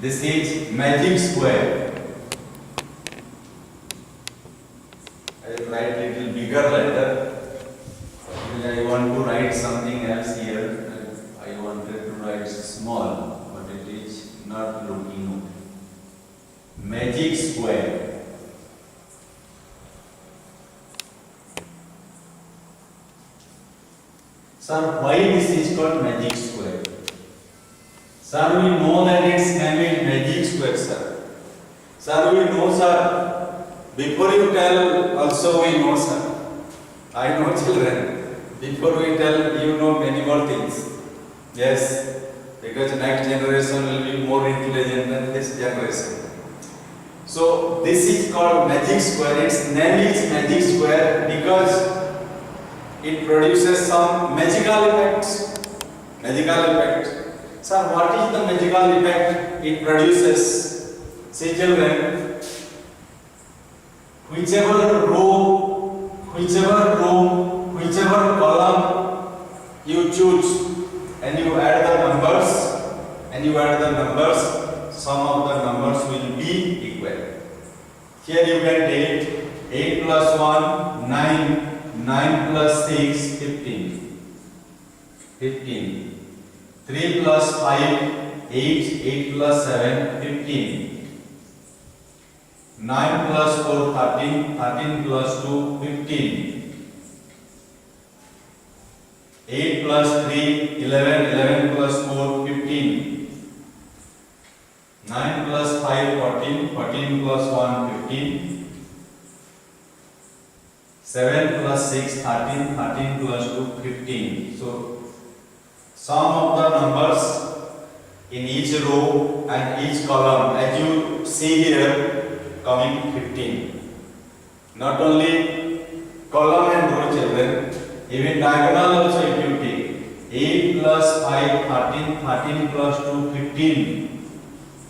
This is magic square. I will write little bigger letter. I want to write something else here. I wanted to write small, but it is not looking okay. Magic square. Sir, why this is called magic square? Sir, we know that its name is magic square, sir. Sir, we know, sir. Before you tell, also we know, sir. I know, children. Before we tell, you know many more things. Yes, because next generation will be more intelligent than this generation. So, this is called magic square. Its name is magic square because it produces some magical effects. Magical effect. Sir, what is the magical effect it produces? See, children, whichever row, whichever column you choose, and you add the numbers, sum of the numbers will be equal. Here you can take 8 plus 1, 9, 9 plus 6, 15. 3 plus 5, 8, 8 plus 7, 15. 9 plus 4, 13, 13 plus 2, 15. 8 plus 3, 11, 11 plus 4, 15. 9 plus 5, 14, 14 plus 1, 15. 7 plus 6, 13, 13 plus 2, 15. So, sum of the numbers in each row and each column, as you see here, coming 15. Not only column and row, children, even diagonal also if you take 8 plus 5, 13, 13 plus 2, 15.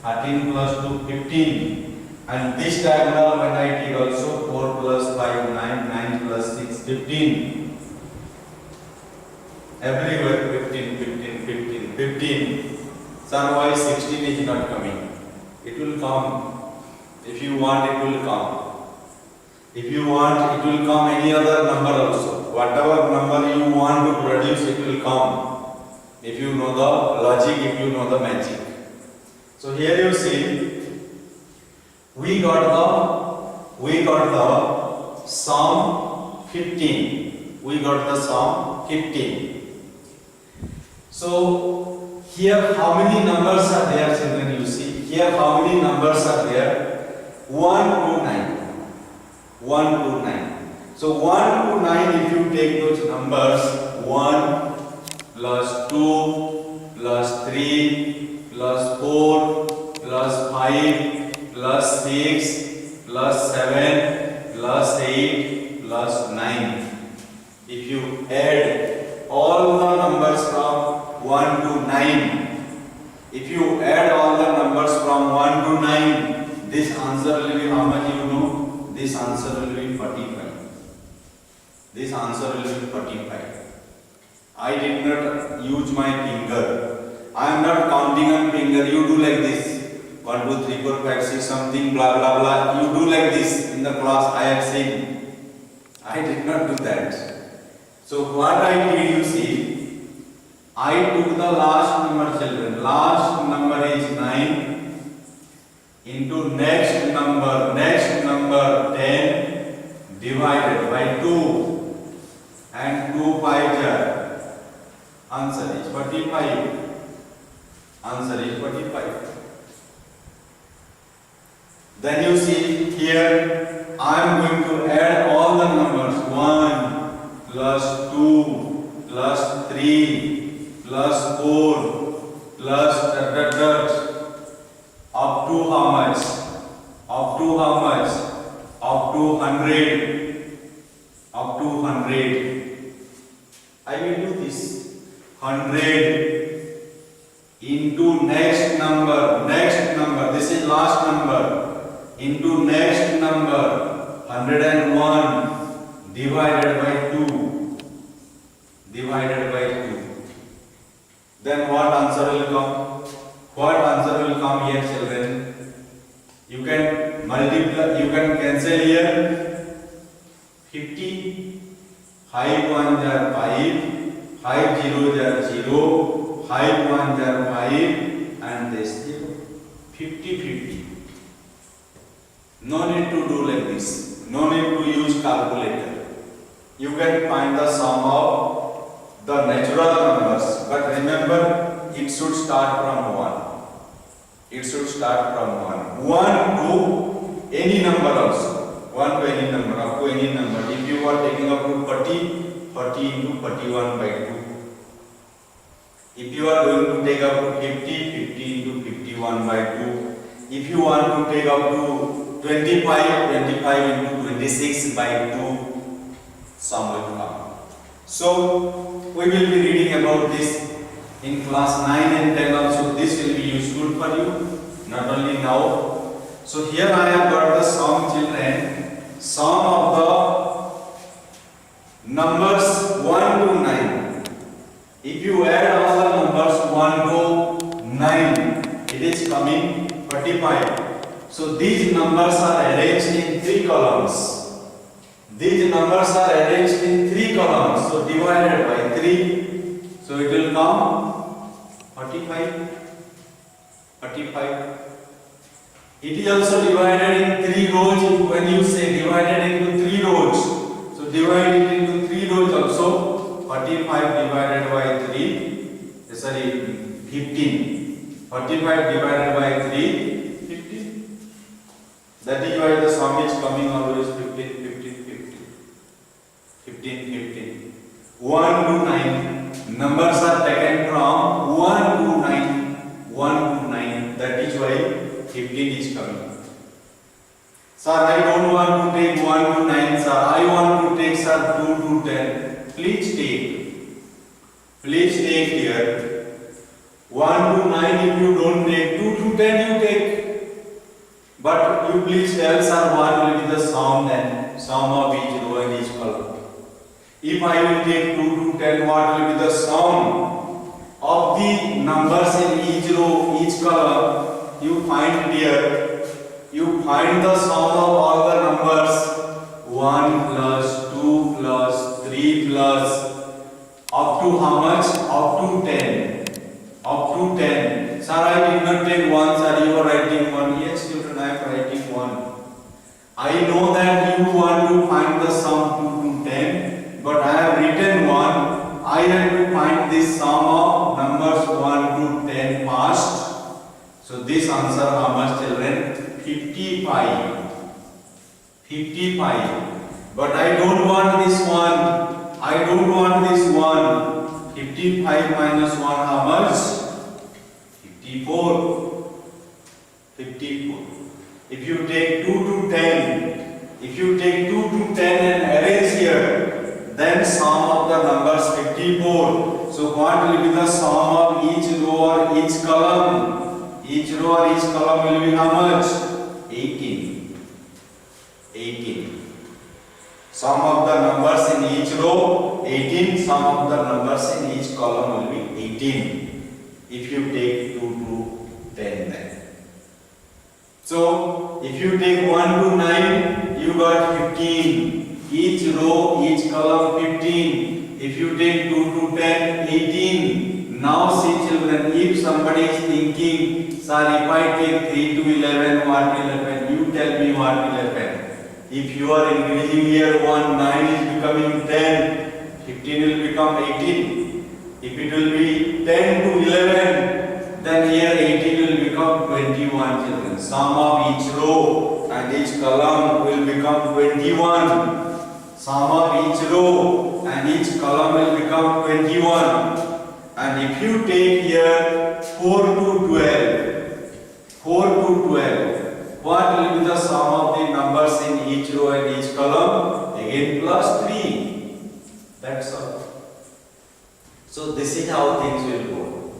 13 plus 2, 15. And this diagonal when I take also 4 plus 5, 9, 9 plus 6, 15. Everywhere 15, 15, 15, 15. Sir, why 16 is not coming? It will come. If you want, it will come. If you want, it will come any other number also. Whatever number you want to produce, it will come. If you know the logic, if you know the magic. So here you see, we got the sum 15. We got the sum 15. So, here how many numbers are there, children? You see, here how many numbers are there? 1 to 9. 1 to 9. So, 1 to 9, if you take those numbers, 1 plus 2 plus 3 plus 4 plus 5 plus 6 plus 7 plus 8 plus 9. If you add all the numbers from 1 to 9. If you add all the numbers from 1 to 9, this answer will be how much you know? This answer will be 45. This answer will be 45. I did not use my finger. I am not counting on finger. You do like this. 1, 2, 3, 4, 5, 6, something, blah, blah, blah. You do like this in the class I have seen. I did not do that. So what I did, you see, I took the last number, children. Last number is 9 into next number 10 divided by 2 and 2 5 answer is 45. Answer is 45. Then you see here I am going to add all the numbers 1 plus 2 plus 3 plus 4 plus up to how much? Up to how much? Up to 100. Up to 100. I will do this. 100 into next number. This is last number. Into next number. 101 divided by 2. Divided by 2. Then what answer will come? What answer will come here children. You can multiply, you can cancel here 50, 5 1s are 5, 5 zeros are 0, 5 1s are 5 and this 0. 50 50. No need to do like this. No need to use calculator. You can find the sum of the natural numbers, but remember it should start from 1. It should start from 1. 1 to any number also. 1 to any number, up to any number. If you are taking up to 40, 40 into 41 by 2. If you are going to take up to 50, 50 into 51 by 2. If you want to take up to 25, 25 into 26 by 2, sum will come. So, we will be reading about this in class 9 and 10 also. This will be useful for you, not only now. So, here I have got the sum children, sum of the numbers 1 to 9. If you add all the numbers 1 to 9, it is coming 45. So these numbers are arranged in 3 columns. These numbers are arranged in 3 columns. So divided by 3. So it will come 45. 45. It is also divided in 3 rows. When you say divided into 3 rows, so divide it into 3 rows also. 45 divided by 3. Sorry, 15. 45 divided by 3. That is why the sum is coming always 15, 15, 15. 15, 15. 1 to 9. Numbers are taken from 1 to 9. 1 to 9. That is why 15 is coming. Sir, I don't want to take 1 to 9, sir. I want to take, sir, 2 to 10. Please take. Please take here. 1 to 9, if you don't take, 2 to 10 you take. But you please tell sir what will be the sum and sum of each row and each column. If I will take 2 to 10, what will be the sum of the numbers in each row, each column? You find here, you find the sum of all the numbers 1 plus 2 plus 3 plus up to how much? Up to 10. Up to 10. Sir, I did not take 1, sir, you are writing 1. Yes, children, I am writing 1. I know that you want to find the sum 2 to 10, but I have written 1. I have to find this sum of numbers 1 to 10 first. So this answer how much children? 55. 55. But I don't want this one. I don't want this one. 55 minus 1 how much? 54. 54. If you take 2 to 10, if you take 2 to 10 and arrange here, then sum of the numbers 54. So what will be the sum of each row or each column? Each row or each column will be how much? 18. 18. Sum of the numbers in each row 18. Sum of the numbers in each column will be 18. If you take 2 to 10 then. So, if you take 1 to 9, you got 15. Each row, each column 15. If you take 2 to 10, 18. Now see children, if somebody is thinking, sir, if I take 3 to 11, what will happen? You tell me what will happen. If you are increasing here 1, 9 is becoming 10, 15 will become 18. If it will be 10 to 11, then here 18 will become 21 children. Sum of each row and each column will become 21. Sum of each row and each column will become 21. And if you take here 4 to 12, 4 to 12, what will be the sum of the numbers in each row and each column? Again plus 3. That's all. So this is how things will go.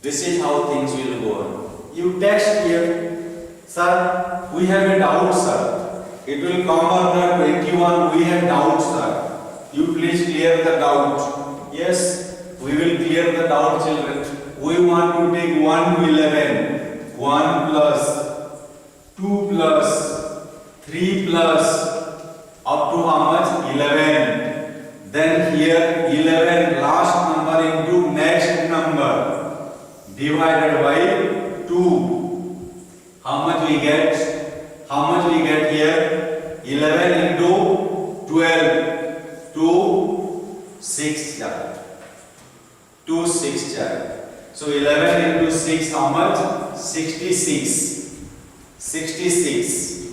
This is how things will go on. You text here, sir, we have a doubt, sir. It will come under 21, we have doubt, sir. You please clear the doubt. Yes, we will clear the doubt, children. we want to take 1 to 11. 1 plus 2 plus 3 plus up to how much? 11. Then here 11 last number into next number divided by 2. How much we get? How much we get here? 11 into 12 to 6 chapter. 2 6 chapter. So 11 into 6 how much? 66. 66.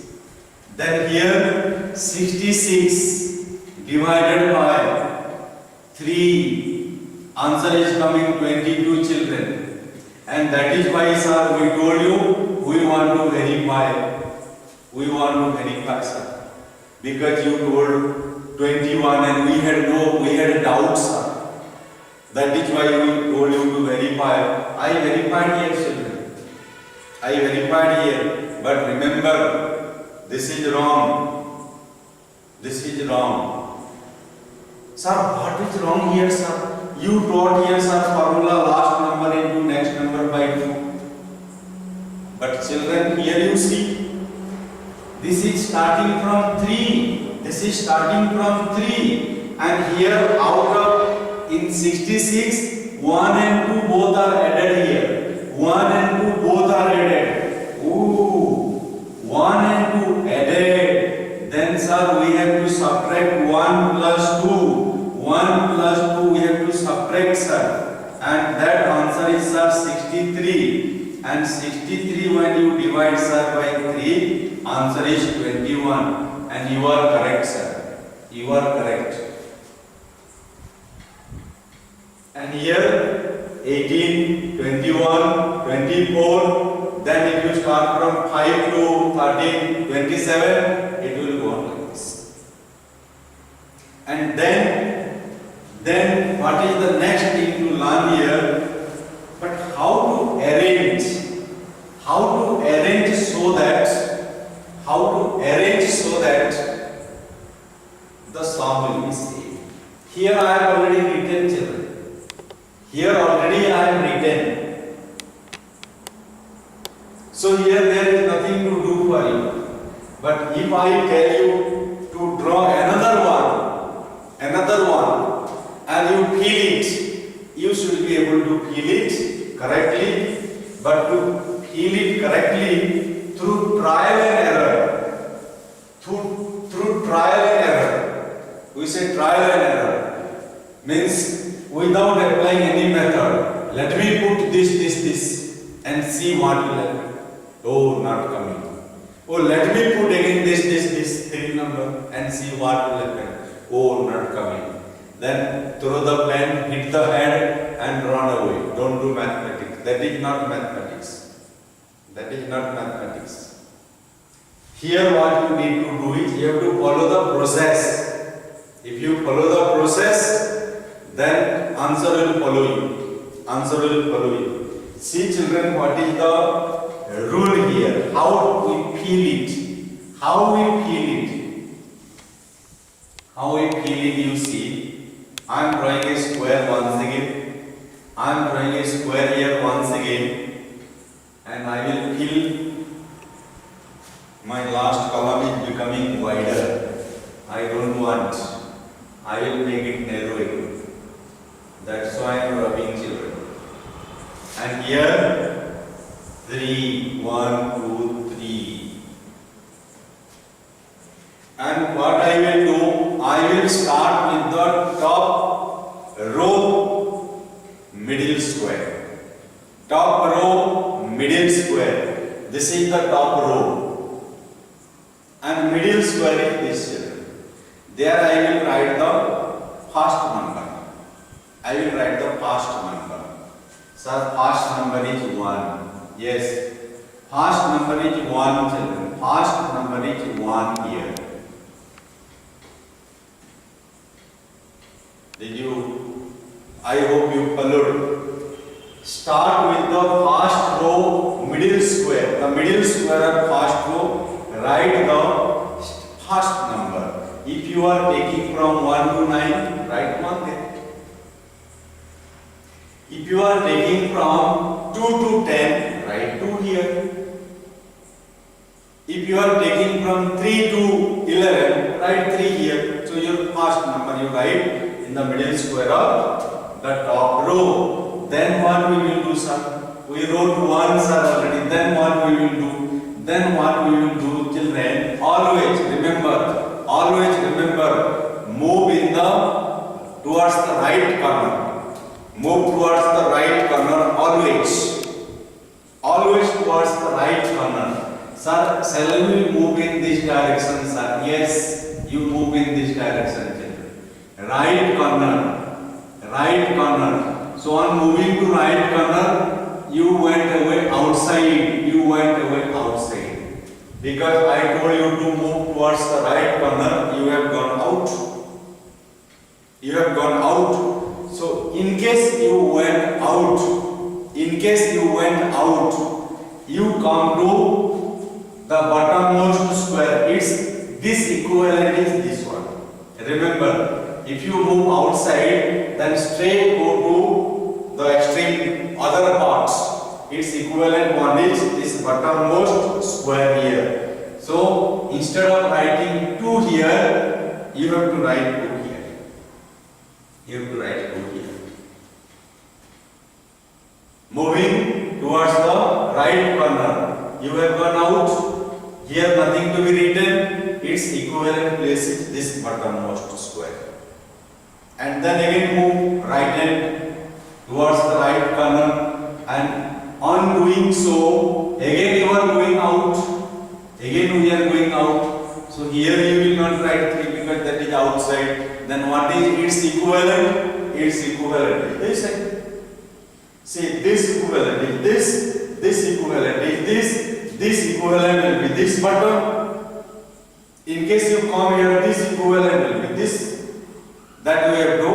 Then here 66 divided by 3. Answer is coming 22 children. And that is why sir we told you we want to verify. We want to verify sir. Because you told 21 and we had doubts sir. That is why we told you to verify. I verified here children. I verified here. But remember, this is wrong. This is wrong. Sir, what is wrong here sir? You taught here sir formula last number into next number by 2. But children here you see. This is starting from 3. This is starting from 3. And here out of in 66, 1 and 2 both are added here. 1 and 2 both are added. Ooh, 1 and 2 added. Then sir, we have to subtract 1 plus 2. 1 plus 2 we have to subtract sir. And that answer is sir 63. And 63 when you divide sir by 3, answer is 21. And you are correct sir. You are correct. And here 18, 21, 24, then if you start from 5 to 13, 27, it will go on like this. And then what is the next thing to learn here? But how to arrange so that the sum will be same. Here I have already written children. Here already I have written. So here there is nothing to do for you. But if I tell you to draw another one, and you feel it, you should be able to feel it correctly. But to feel it correctly through trial and error. Through trial and error. We say trial and error. Means without applying any method, let me put this and see what will happen. Oh, not coming. Oh, let me put again this 3 number and see what will happen. Oh, not coming. Then throw the pen, hit the head and run away. Don't do mathematics. That is not mathematics. That is not mathematics. Here what you need to do is you have to follow the process. If you follow the process, then answer will follow you. Answer will follow you. See children, what is the rule here? How we feel it. How we feel it. How we feel it, you see. I am drawing a square once again. I am drawing a square here once again. And I will fill. My last column is becoming wider. I don't want. I will make it narrowing. That's why I am rubbing children. And here 3, 1, 2, 3. And what I will do, I will start with the top row middle square. Top row middle square. This is the top row. And middle square is this children. There I will write the first number. I will write the first number. Sir, first number is 1. Yes. First number is 1 children. First number is 1 here. Did you? I hope you followed. Start with the first row middle square. The middle square of first row. Write the first number. If you are taking from 1 to 9, write 1 there. If you are taking from 2 to 10, write 2 here. If you are taking from 3 to 11, write 3 here. So your first number you write in the middle square of the top row. Then what we will do, sir? We wrote 1, sir, already. Then what we will do? Then what we will do, children? Always remember, move in the towards the right corner. Move towards the right corner always. Always towards the right corner. Sir, shall we move in this direction, sir? Yes, you move in this direction, children. Right corner. Right corner. So on moving to right corner, you went away outside. You went away outside. Because I told you to move towards the right corner, you have gone out. You have gone out. So in case you went out, you come to the bottommost square. It's this equivalent is this one. Remember, if you move outside, then straight go to the extreme other parts. Its equivalent one is this bottommost square here. So instead of writing 2 here, you have to write 2 here. You have to write 2 here. Moving towards the right corner, you have gone out. Here nothing to be written. Its equivalent place is this bottommost square. And then again move right hand towards the right corner, and on doing so, again you are going out. Again we are going out. So here you will not write 3 because that is outside. Then what is its equivalent? Its equivalent is this. See, this equivalent is this equivalent is this equivalent will be this bottom. In case you come here, this equivalent will be this. That we have to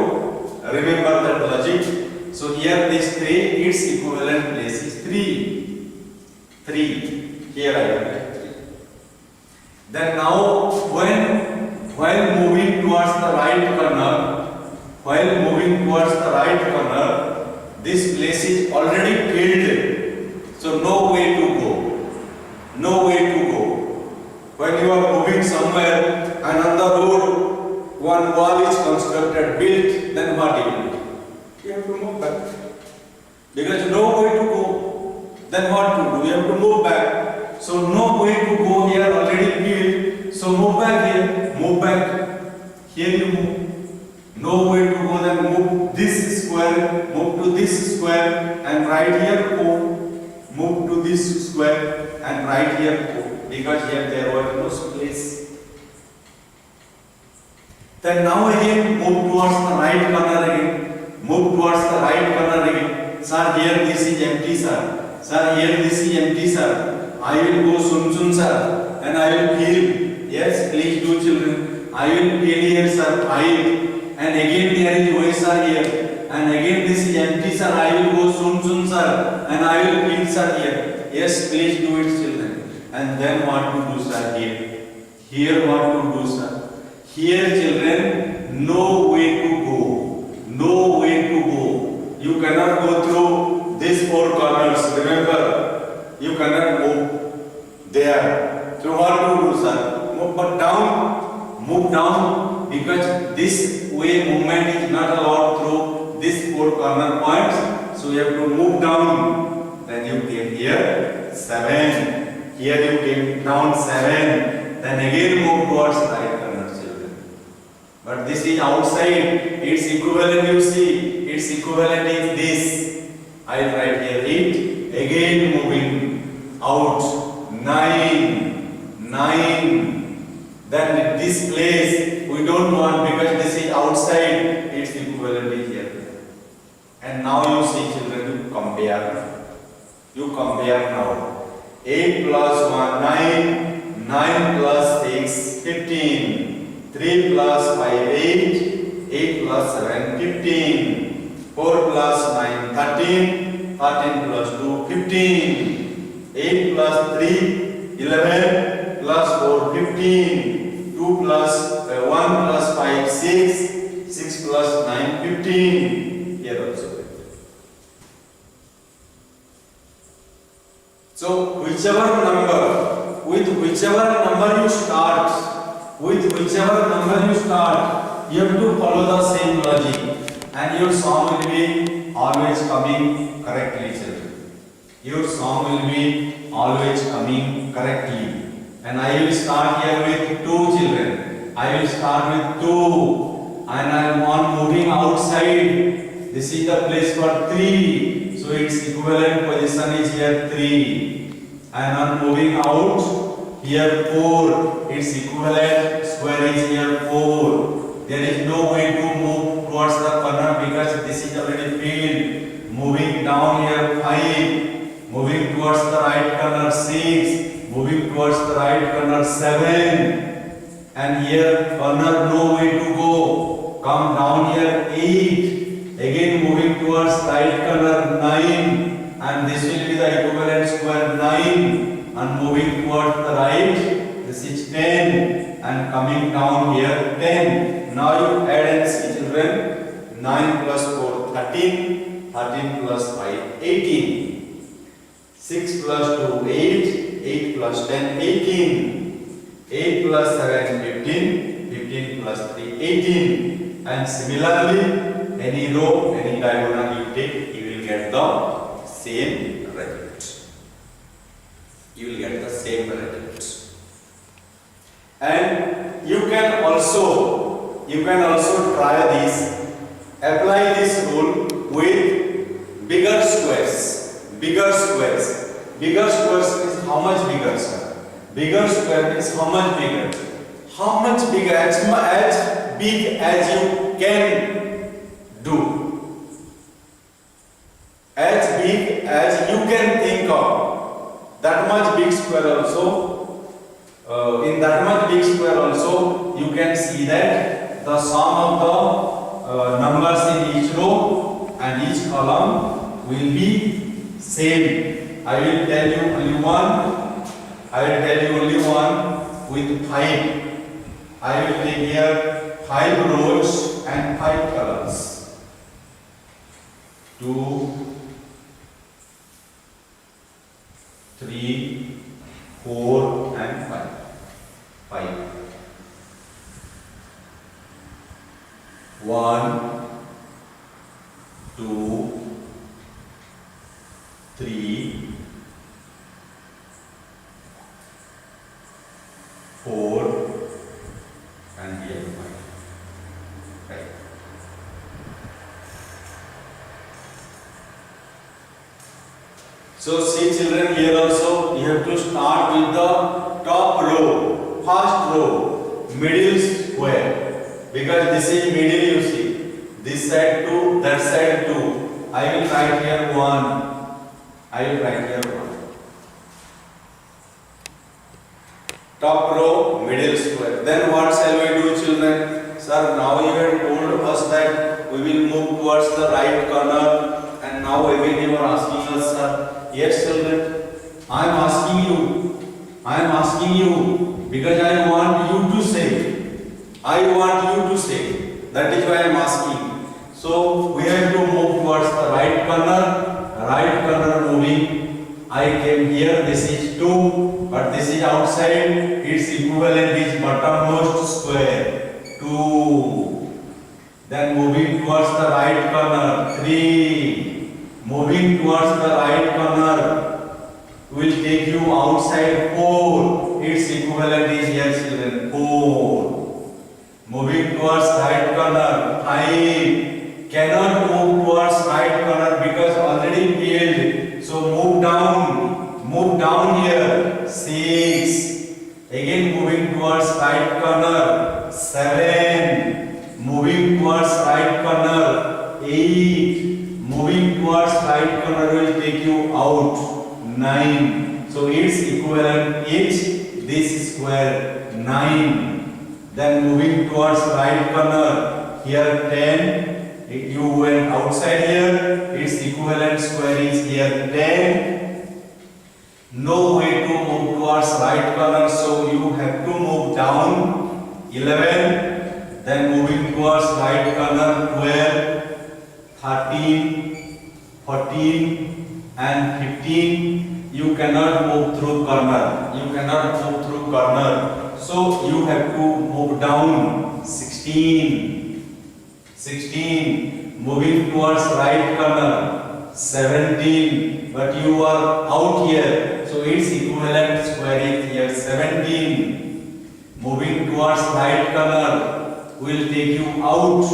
remember that logic. So here this 3, its equivalent place is 3. 3. Here I will write 3. Then now while moving towards the right corner, this place is already filled. So no way to go. No way to go. When you are moving somewhere and on the road, one wall is constructed, built, then what do you do? You have to move back. Because no way to go. Then what to do? You have to move back. So no way to go here, already built. So move back here. Move back. Here you move. No way to go, then move this square, move to this square, and right here go. Move to this square and right here go. Because here there was no space. Then now again move towards the right corner again. Move towards the right corner again. Sir, here this is empty, sir. Sir, here this is empty, sir. I will go soon, sir. And I will fill. Yes, please do, children. I will fill here, sir. 5. And again there is way, sir, here. And again this is empty, sir. I will go soon, sir. And I will fill, sir, here. Yes, please do it, children. And then what to do, sir, here? Here what to do, sir? Here, children, no way to go. No way to go. You cannot go through these 4 corners. Remember, you cannot move there. So what to do, sir? Move but down. Move down, because this way movement is not allowed through these 4 corner points. So you have to move down. Then you came here 7. Here you came down 7. Then again move towards right corner, children. But this is outside. Its equivalent you see. Its equivalent is this. I will write here 8. Again moving out 9. Then this place we don't want because this is outside. Its equivalent is here. And now you see, children, you compare. You compare now. 8 plus 1, 9. 9 plus 6, 15. 3 plus 5, 8. 8 plus 7, 15. 4 plus 9, 13. 13 plus 2, 15. 8 plus 3, 11. Plus 4, 15. 2 plus 1 plus 5, 6. 6 plus 9, 15. Here also. whichever number you start, you have to follow the same logic, and your sum will be always coming correctly, children. Your sum will be always coming correctly. And I will start here with 2 children. I will start with 2, and I am on moving outside. This is the place for 3, so its equivalent position is here 3. And on moving out, here 4, its equivalent square is here 4. There is no way to move towards the corner because this is already filled. Moving down here 5, moving towards the right corner 6, moving towards the right corner 7, and here corner no way to go. Come down here 8, again moving towards right corner 9, and this will be the equivalent square 9, and moving towards the right, this is 10, and coming down here 10. Now you add and see, children. 9 plus 4 13, 13 plus 5 18, 6 plus 2 8, 8 plus 10 18, 8 plus 7 15, 15 plus 3 18. And similarly, any row, any diagonal you take, you will get the same result. You will get the same result. And you can also try this. Apply this rule with bigger squares. Bigger squares is how much bigger, sir? Bigger square is how much bigger? How much bigger? As big as you can do. As big as you can think of. That much big square also. In that much big square also, you can see that the sum of the numbers in each row and each column will be same. I will tell you only one with 5. I will take here 5 rows and 5 columns. 2, 3, 4 and 5. 1, 2, 3, 4 and here 5. Right. So see, children, here also you have to start with the top row, first row, middle square, because this is middle, you see. This side 2, that side 2. I will write here 1. Top row, middle square. Then what shall we do, children? Sir, now you have told us that we will move towards the right corner, and now again you are asking us, sir. Yes, children, I am asking you because I want you to say. That is why I am asking. So we have to move towards the right corner moving. I came here, this is 2, but this is outside, its equivalent is bottommost square, 2. Then moving towards the right corner, 3. Moving towards the right corner will take you outside, 4. Its equivalent is here, children, 4. Moving towards right corner, 5. Cannot move towards right corner because already failed. So move down here, 6. Again moving towards right corner, 7. Moving towards right corner, 8. Moving towards right corner will take you out, 9. So its equivalent is this square, 9. Then moving towards right corner, here 10. You went outside here, its equivalent square is here 10. No way to move towards right corner, so you have to move down, 11. Then moving towards right corner, 12, 13, 14 and 15. you cannot move through corner. You cannot move through corner. So you have to move down. 16. 16. Moving towards right corner. 17. But you are out here. So its equivalent square is here 17. Moving towards right corner will take you out.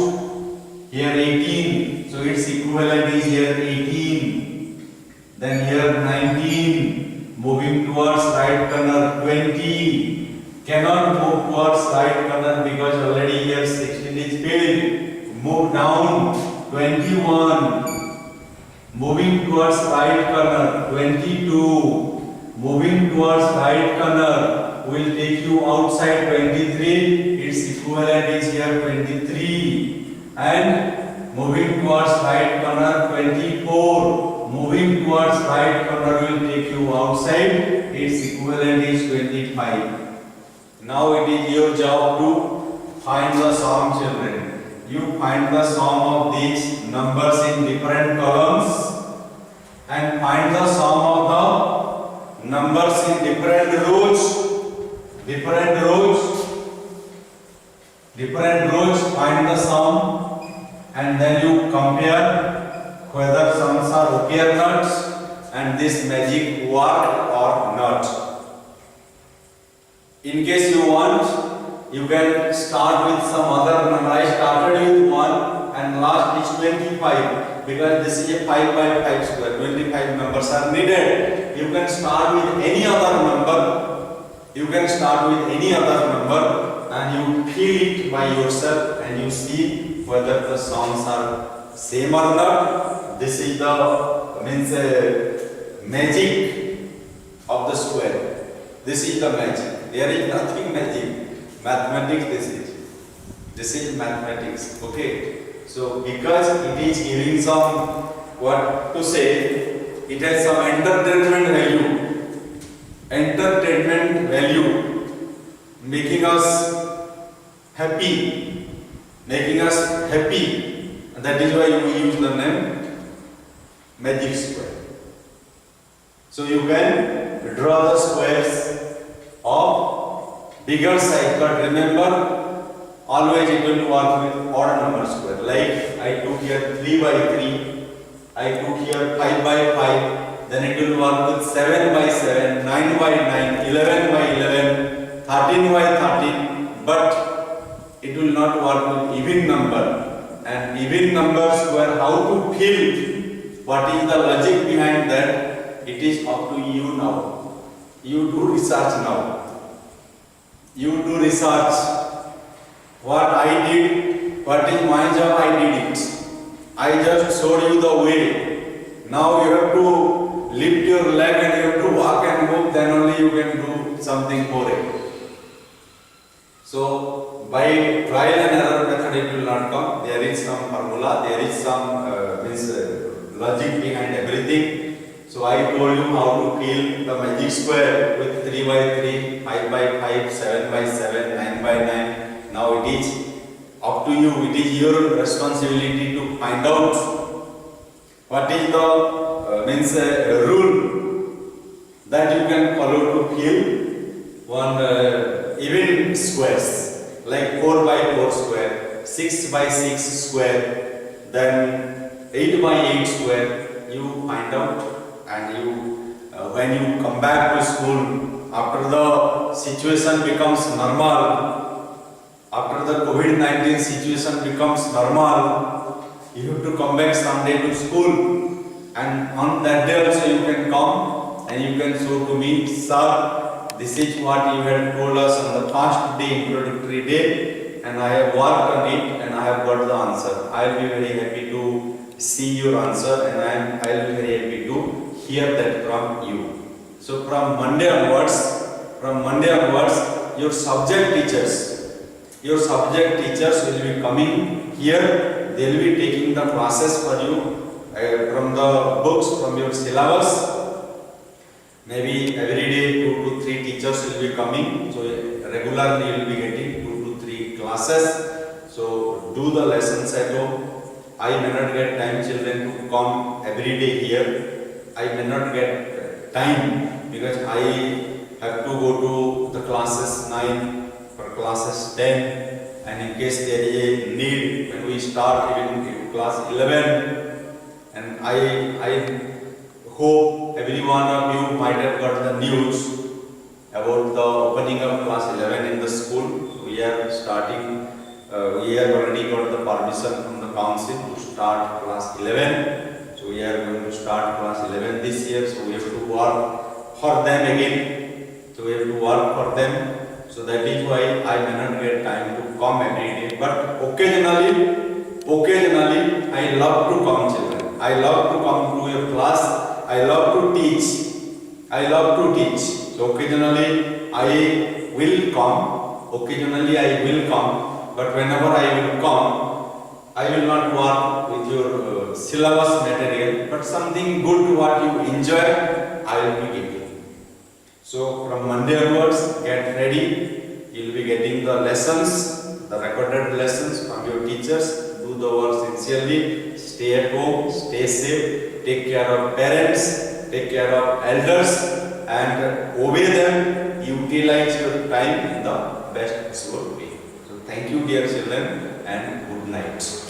Here 18. So its equivalent is here 18. Then here 19. Moving towards right corner 20. Cannot move towards right corner because already here 16 is filled. Move down 21. Moving towards right corner 22. Moving towards right corner will take you outside 23. Its equivalent is here 23. And moving towards right corner 24. Moving towards right corner will take you outside. Its equivalent is 25. Now it is your job to find the sum, children. You find the sum of these numbers in different columns and find the sum of the numbers in different rows. Different rows, find the sum and then you compare whether sums are okay or not and this magic work or not. In case you want, you can start with some other number. I started with 1 and last is 25 because this is a 5 by 5 square. 25 numbers are needed. You can start with any other number. You can start with any other number and you feel it by yourself and you see whether the sums are same or not. This is the magic of the square. This is the magic. There is nothing magic. Mathematics this is mathematics. Okay. So because it is giving some, what to say, it has some entertainment value, making us happy. That is why we use the name magic square. So you can draw the squares of bigger size, but remember, always it will work with odd number square. Like I took here 3 by 3, I took here 5 by 5, then it will work with 7 by 7, 9 by 9, 11 by 11, 13 by 13, but it will not work with even number. And even number square, how to fill, what is the logic behind that, it is up to you now. You do research now. You do research. What I did, what is my job, I did it. I just showed you the way. Now you have to lift your leg and you have to walk and move, then only you can do something for it. So by trial and error method it will not come. There is some formula, there is some logic behind everything. So I told you how to fill the magic square with 3 by 3, 5 by 5, 7 by 7, 9 by 9. Now it is up to you. It is your responsibility to find out what is the rule that you can follow to fill one even squares, like 4 by 4 square, 6 by 6 square, then 8 by 8 square. You find out. And you, when you come back to school, after the situation becomes normal, after the COVID-19 situation becomes normal, you have to come back someday to school. And on that day also you can come and you can show to me, sir, this is what you had told us on the first day, introductory day, and I have worked on it and I have got the answer. I will be very happy to see your answer and I will be very happy to hear that from you. So from Monday onwards, your subject teachers will be coming here. They will be taking the classes for you from the books, from your syllabus. Maybe every day 2 to 3 teachers will be coming. So regularly you will be getting 2 to 3 classes. So do the lessons at home. I may not get time, children, to come every day here. I may not get time, because I have to go to the classes 9 or classes 10, and in case there is a need when we start even in class 11, and I hope every one of you might have got the news about the opening of class 11 in the school. We are starting, we have already got the permission from the council to start class 11. So we are going to start class 11 this year, so we have to work for them again. So we have to work for them. So that is why I may not get time to come every day. But occasionally I love to come, children. I love to come to your class. I love to teach. I love to teach. So occasionally I will come. Occasionally I will come. But whenever I will come, I will not work with your syllabus material, but something good what you enjoy, I will be giving. So from Monday onwards, get ready. You will be getting the lessons, the recorded lessons from your teachers. Do the work sincerely. Stay at home. Stay safe. Take care of parents. Take care of elders, and obey them. Utilize your time in the best possible way. So thank you, dear children, and good night.